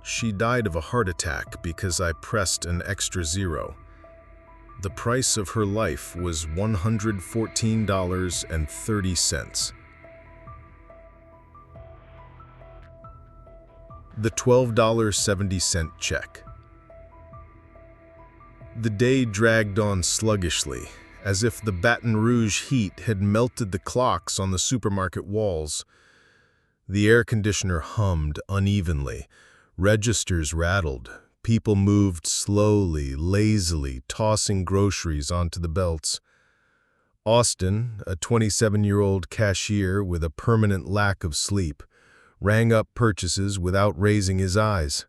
She died of a heart attack because I pressed an extra zero. The price of her life was $114.30. The $12.70 check. The day dragged on sluggishly, as if the Baton Rouge heat had melted the clocks on the supermarket walls. The air conditioner hummed unevenly, registers rattled, people moved slowly, lazily, tossing groceries onto the belts. Austin, a 27-year-old cashier with a permanent lack of sleep, rang up purchases without raising his eyes.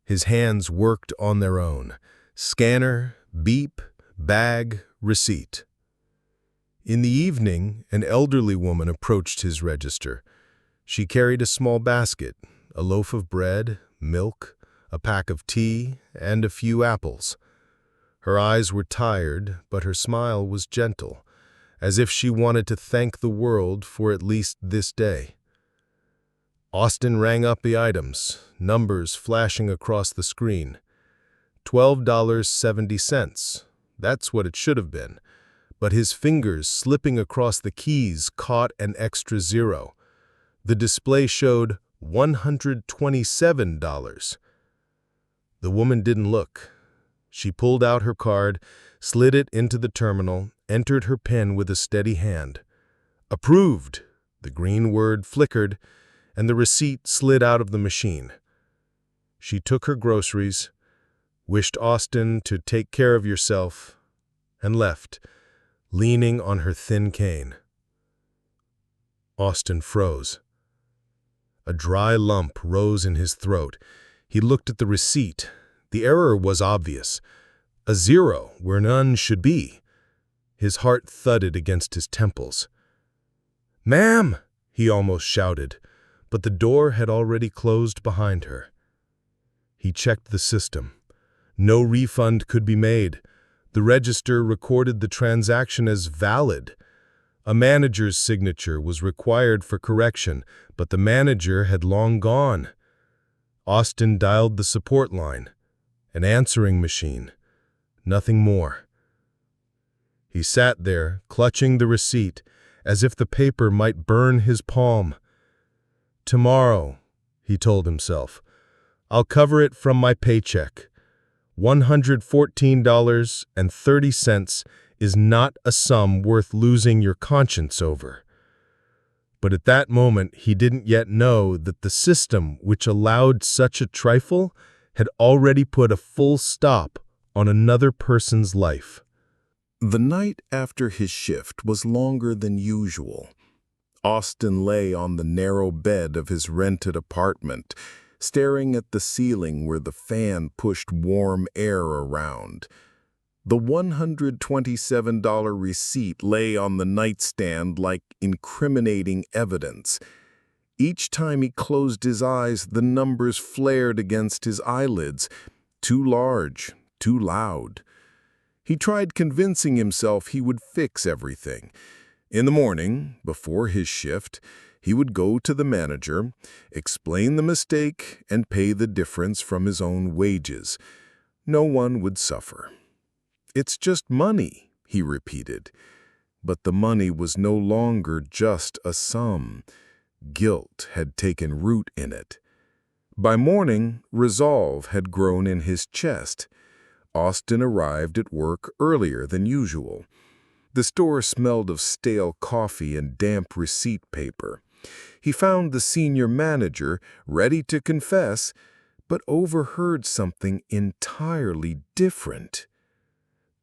His hands worked on their own. Scanner, beep, bag, receipt. In the evening, an elderly woman approached his register. She carried a small basket, a loaf of bread, milk, a pack of tea, and a few apples. Her eyes were tired, but her smile was gentle, as if she wanted to thank the world for at least this day. Austin rang up the items, numbers flashing across the screen. $12.70. That's what it should have been. But his fingers slipping across the keys caught an extra zero. The display showed $127. The woman didn't look. She pulled out her card, slid it into the terminal, entered her PIN with a steady hand. Approved! The green word flickered, and the receipt slid out of the machine. She took her groceries, wished Austin to take care of yourself, and left, leaning on her thin cane. Austin froze. A dry lump rose in his throat. He looked at the receipt. The error was obvious. A zero where none should be. His heart thudded against his temples. "Ma'am!" he almost shouted, but the door had already closed behind her. He checked the system. No refund could be made. The register recorded the transaction as valid. A manager's signature was required for correction, but the manager had long gone. Austin dialed the support line. An answering machine. Nothing more. He sat there, clutching the receipt, as if the paper might burn his palm. "Tomorrow," he told himself, "I'll cover it from my paycheck. $114.30 is not a sum worth losing your conscience over." But at that moment, he didn't yet know that the system which allowed such a trifle had already put a full stop on another person's life. The night after his shift was longer than usual. Austin lay on the narrow bed of his rented apartment, staring at the ceiling where the fan pushed warm air around. The $127 receipt lay on the nightstand like incriminating evidence. Each time he closed his eyes, the numbers flared against his eyelids, too large, too loud. He tried convincing himself he would fix everything. In the morning, before his shift, he would go to the manager, explain the mistake, and pay the difference from his own wages. No one would suffer. "It's just money," he repeated. But the money was no longer just a sum. Guilt had taken root in it. By morning, resolve had grown in his chest. Austin arrived at work earlier than usual. The store smelled of stale coffee and damp receipt paper. He found the senior manager ready to confess, but overheard something entirely different.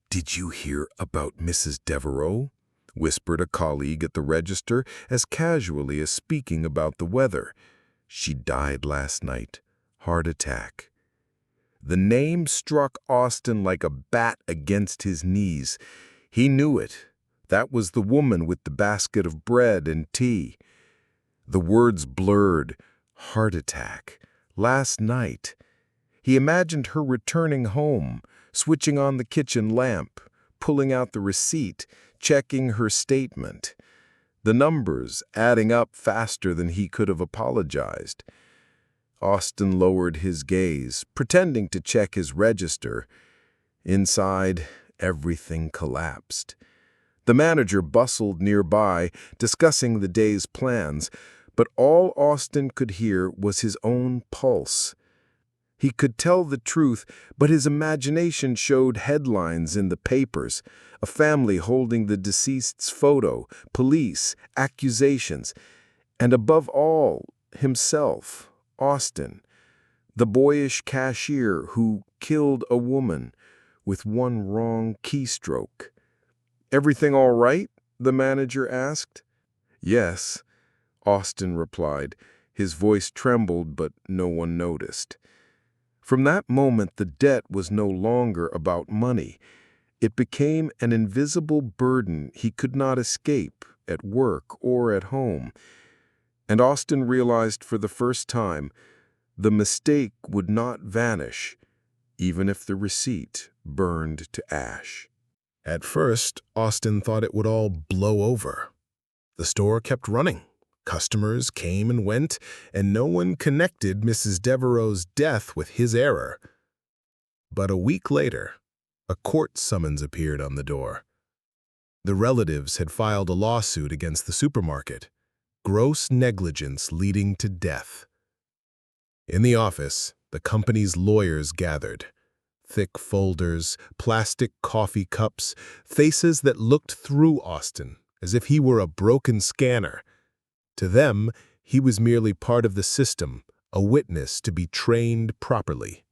"Did you hear about Mrs. Devereaux?" whispered a colleague at the register as casually as speaking about the weather. "She died last night. Heart attack." The name struck Austin like a bat against his knees. He knew it. That was the woman with the basket of bread and tea. The words blurred. Heart attack. Last night. He imagined her returning home, switching on the kitchen lamp, pulling out the receipt, checking her statement. The numbers adding up faster than he could have apologized. Austin lowered his gaze, pretending to check his register. Inside, everything collapsed. The manager bustled nearby, discussing the day's plans, but all Austin could hear was his own pulse. He could tell the truth, but his imagination showed headlines in the papers, a family holding the deceased's photo, police, accusations, and above all, himself, Austin, the boyish cashier who killed a woman with one wrong keystroke. "Everything all right?" the manager asked. "Yes," Austin replied. His voice trembled, but no one noticed. From that moment, the debt was no longer about money. It became an invisible burden he could not escape at work or at home. And Austin realized for the first time the mistake would not vanish, even if the receipt burned to ash. At first, Austin thought it would all blow over. The store kept running. Customers came and went, and no one connected Mrs. Devereaux's death with his error. But a week later, a court summons appeared on the door. The relatives had filed a lawsuit against the supermarket, gross negligence leading to death. In the office, the company's lawyers gathered. Thick folders, plastic coffee cups, faces that looked through Austin as if he were a broken scanner. To them, he was merely part of the system, a witness to be trained properly.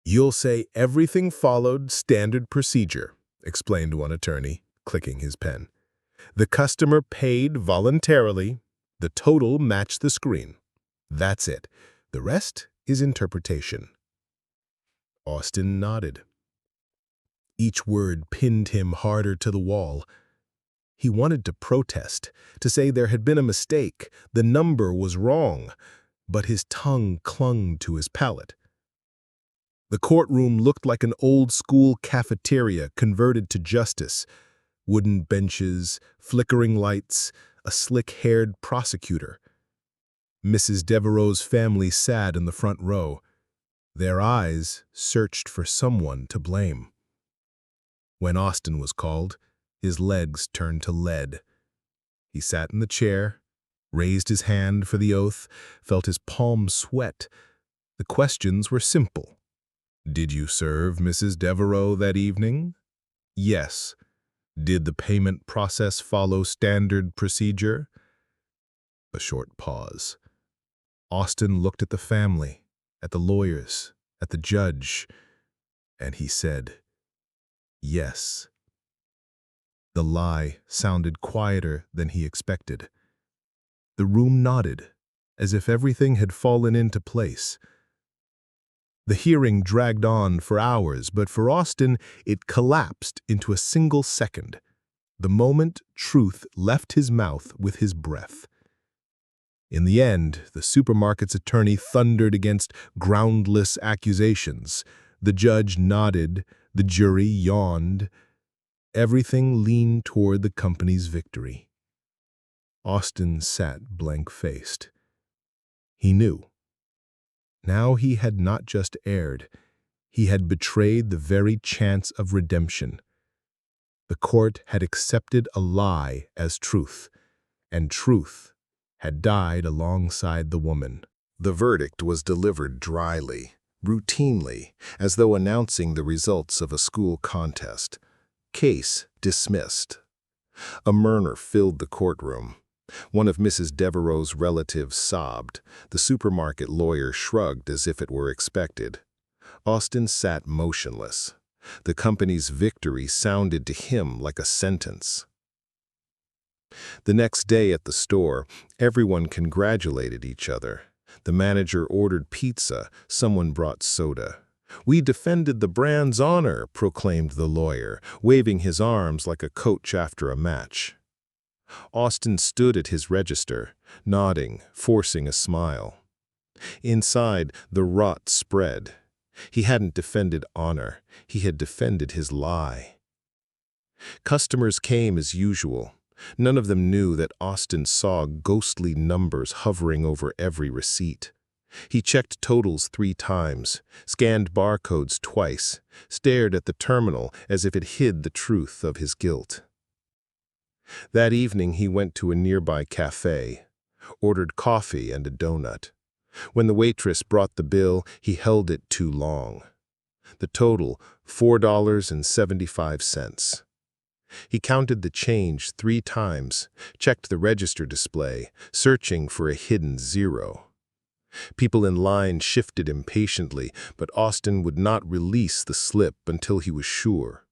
"You'll say everything followed standard procedure," explained one attorney, clicking his pen. "The customer paid voluntarily. The total matched the screen. That's it. The rest is interpretation." Austin nodded. Each word pinned him harder to the wall. He wanted to protest, to say there had been a mistake, the number was wrong, but his tongue clung to his palate. The courtroom looked like an old-school cafeteria converted to justice. Wooden benches, flickering lights, a slick-haired prosecutor. Mrs. Devereaux's family sat in the front row. Their eyes searched for someone to blame. When Austin was called, his legs turned to lead. He sat in the chair, raised his hand for the oath, felt his palms sweat. The questions were simple. "Did you serve Mrs. Devereaux that evening?" "Yes." "Did the payment process follow standard procedure?" A short pause. Austin looked at the family, at the lawyers, at the judge, and he said, "Yes." The lie sounded quieter than he expected. The room nodded, as if everything had fallen into place. The hearing dragged on for hours, but for Austin, it collapsed into a single second, the moment truth left his mouth with his breath. In the end, the supermarket's attorney thundered against groundless accusations. The judge nodded, the jury yawned. Everything leaned toward the company's victory. Austin sat blank-faced. He knew. Now he had not just erred, he had betrayed the very chance of redemption. The court had accepted a lie as truth, and truth had died alongside the woman. The verdict was delivered dryly, routinely, as though announcing the results of a school contest. Case dismissed. A murmur filled the courtroom. One of Mrs. Devereaux's relatives sobbed. The supermarket lawyer shrugged as if it were expected. Austin sat motionless. The company's victory sounded to him like a sentence. The next day at the store, everyone congratulated each other. The manager ordered pizza, someone brought soda. "We defended the brand's honor," proclaimed the lawyer, waving his arms like a coach after a match. Austin stood at his register, nodding, forcing a smile. Inside, the rot spread. He hadn't defended honor, he had defended his lie. Customers came as usual. None of them knew that Austin saw ghostly numbers hovering over every receipt. He checked totals 3 times, scanned barcodes twice, stared at the terminal as if it hid the truth of his guilt. That evening he went to a nearby cafe, ordered coffee and a donut. When the waitress brought the bill, he held it too long. The total, $4.75. He counted the change 3 times, checked the register display, searching for a hidden zero. People in line shifted impatiently, but Austin would not release the slip until he was sure.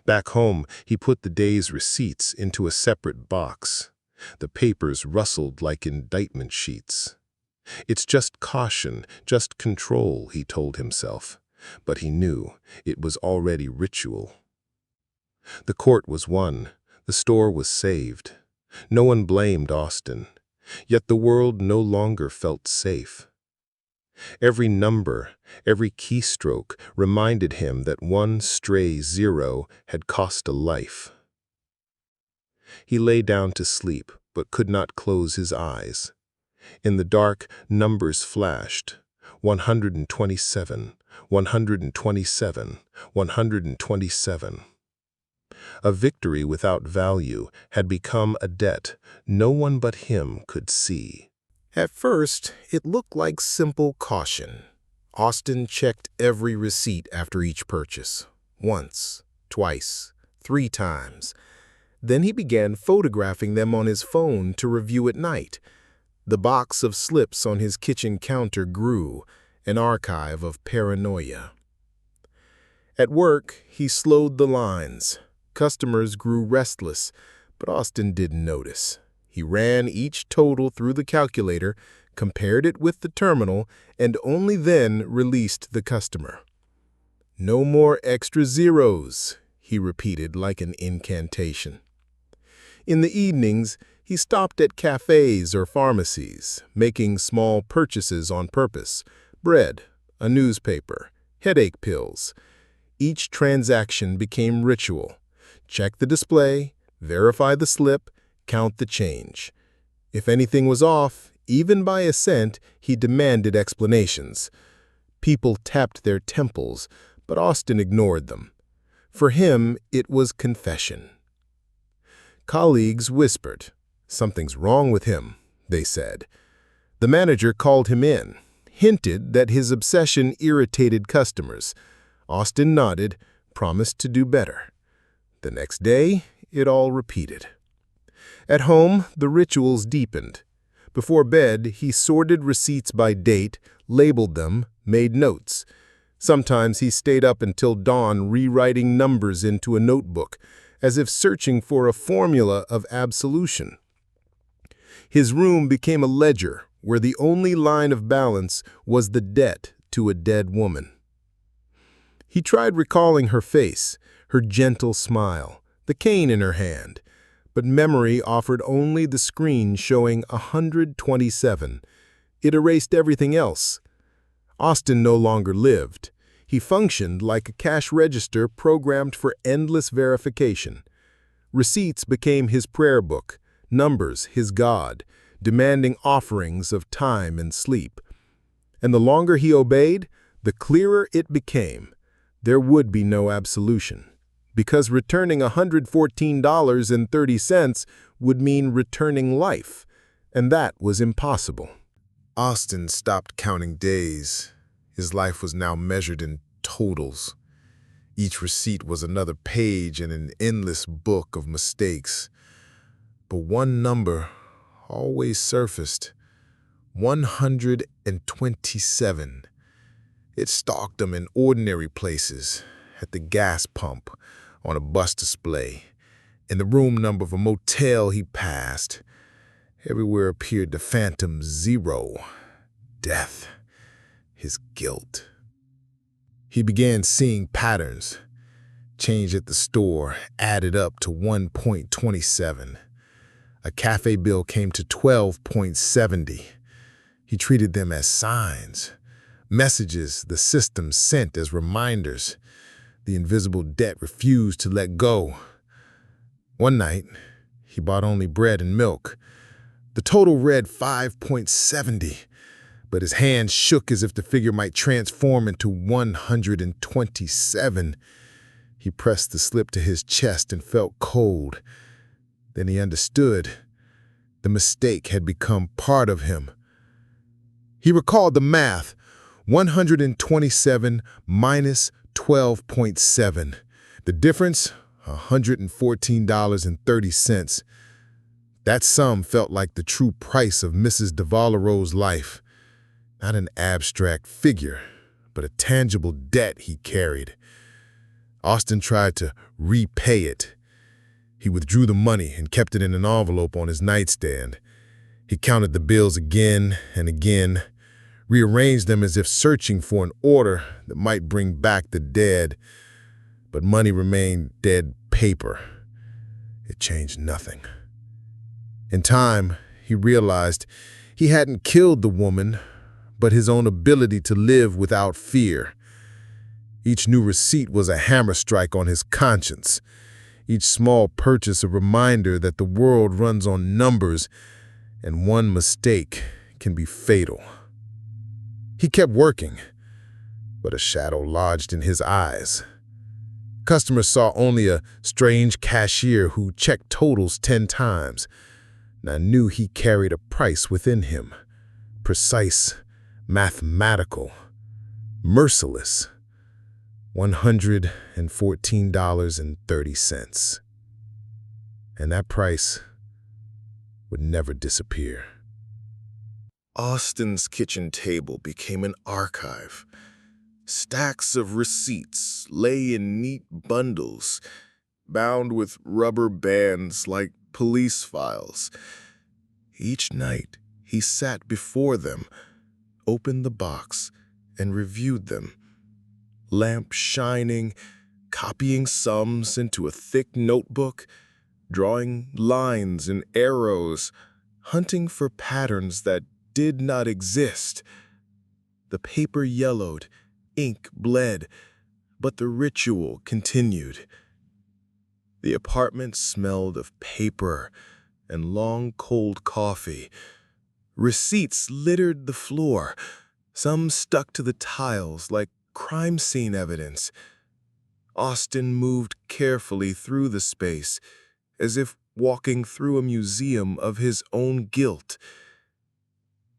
Back home, he put the day's receipts into a separate box. The papers rustled like indictment sheets. It's just caution, just control, he told himself, but he knew it was already ritual. The court was won. The store was saved. No one blamed Austin. Yet the world no longer felt safe. Every number, every keystroke reminded him that one stray zero had cost a life. He lay down to sleep, but could not close his eyes. In the dark, numbers flashed. 127, 127, 127. A victory without value had become a debt no one but him could see. At first, it looked like simple caution. Austin checked every receipt after each purchase. Once, twice, 3 times. Then he began photographing them on his phone to review at night. The box of slips on his kitchen counter grew, an archive of paranoia. At work, he slowed the lines. Customers grew restless, but Austin didn't notice. He ran each total through the calculator, compared it with the terminal, and only then released the customer. "No more extra zeros," he repeated like an incantation. In the evenings, he stopped at cafes or pharmacies, making small purchases on purpose: bread, a newspaper, headache pills. Each transaction became ritual. Check the display, verify the slip, count the change. If anything was off, even by a cent, he demanded explanations. People tapped their temples, but Austin ignored them. For him, it was confession. Colleagues whispered. "Something's wrong with him," they said. The manager called him in, hinted that his obsession irritated customers. Austin nodded, promised to do better. The next day, it all repeated. At home, the rituals deepened. Before bed, he sorted receipts by date, labeled them, made notes. Sometimes he stayed up until dawn rewriting numbers into a notebook, as if searching for a formula of absolution. His room became a ledger where the only line of balance was the debt to a dead woman. He tried recalling her face, her gentle smile, the cane in her hand, but memory offered only the screen showing 127. It erased everything else. Austin no longer lived. He functioned like a cash register programmed for endless verification. Receipts became his prayer book, numbers his God, demanding offerings of time and sleep. And the longer he obeyed, the clearer it became. There would be no absolution, because returning $114.30 would mean returning life, and that was impossible. Austin stopped counting days. His life was now measured in totals. Each receipt was another page in an endless book of mistakes. But one number always surfaced: 127. It stalked him in ordinary places, at the gas pump, on a bus display, in the room number of a motel he passed. Everywhere appeared the phantom zero: death, his guilt. He began seeing patterns. Change at the store added up to 1.27. A cafe bill came to 12.70. He treated them as signs, messages the system sent as reminders. The invisible debt refused to let go. One night, he bought only bread and milk. The total read 5.70. but his hand shook as if the figure might transform into 127. He pressed the slip to his chest and felt cold. Then he understood. The mistake had become part of him. He recalled the math. 127 minus 12.7. The difference, $114.30. That sum felt like the true price of Mrs. de Valero's life. Not an abstract figure, but a tangible debt he carried. Austin tried to repay it. He withdrew the money and kept it in an envelope on his nightstand. He counted the bills again and again, rearranged them as if searching for an order that might bring back the dead. But money remained dead paper. It changed nothing. In time, he realized he hadn't killed the woman, but his own ability to live without fear. Each new receipt was a hammer strike on his conscience. Each small purchase a reminder that the world runs on numbers, and one mistake can be fatal. He kept working, but a shadow lodged in his eyes. Customers saw only a strange cashier who checked totals 10 times. And I knew he carried a price within him. Precise, mathematical, merciless. $114.30. And that price would never disappear. Austin's kitchen table became an archive. Stacks of receipts lay in neat bundles, bound with rubber bands like police files. Each night, he sat before them, opened the box, and reviewed them. Lamp shining, copying sums into a thick notebook, drawing lines and arrows, hunting for patterns that did not exist. The paper yellowed, ink bled, but the ritual continued. The apartment smelled of paper and long cold coffee. Receipts littered the floor, some stuck to the tiles like crime scene evidence. Austin moved carefully through the space, as if walking through a museum of his own guilt.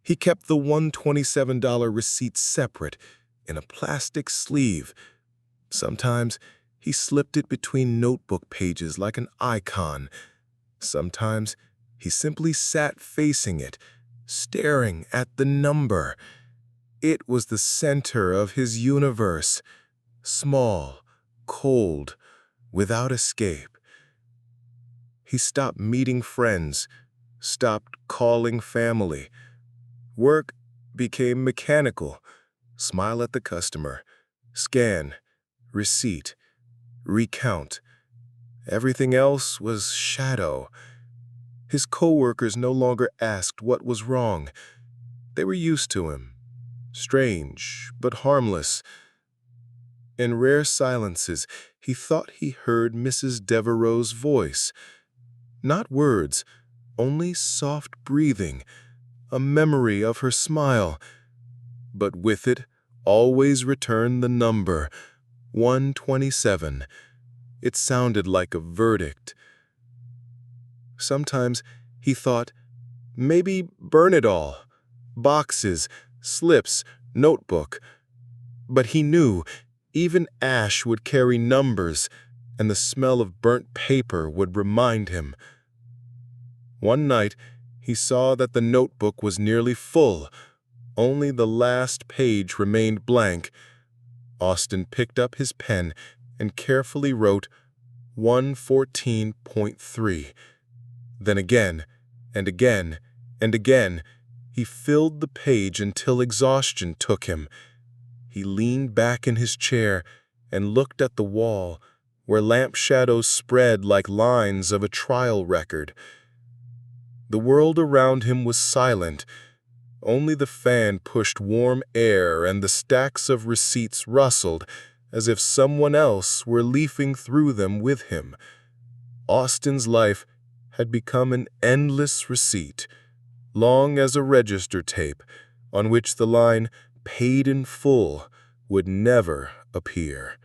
He kept the $127 receipt separate in a plastic sleeve. Sometimes he slipped it between notebook pages like an icon. Sometimes he simply sat facing it, staring at the number. It was the center of his universe, small, cold, without escape. He stopped meeting friends, stopped calling family. Work became mechanical. Smile at the customer, scan, receipt, recount. Everything else was shadow. His coworkers no longer asked what was wrong. They were used to him. Strange, but harmless. In rare silences, he thought he heard Mrs. Devereaux's voice. Not words, only soft breathing, a memory of her smile. But with it, always returned the number, 127. It sounded like a verdict. Sometimes he thought, maybe burn it all. Boxes, slips, notebook. But he knew even ash would carry numbers, and the smell of burnt paper would remind him. One night, he saw that the notebook was nearly full. Only the last page remained blank. Austin picked up his pen and carefully wrote 114.3. Then again, and again, and again, he filled the page until exhaustion took him. He leaned back in his chair and looked at the wall, where lamp shadows spread like lines of a trial record. The world around him was silent. Only the fan pushed warm air and the stacks of receipts rustled, as if someone else were leafing through them with him. Austin's life had become an endless receipt, long as a register tape, on which the line "paid in full" would never appear.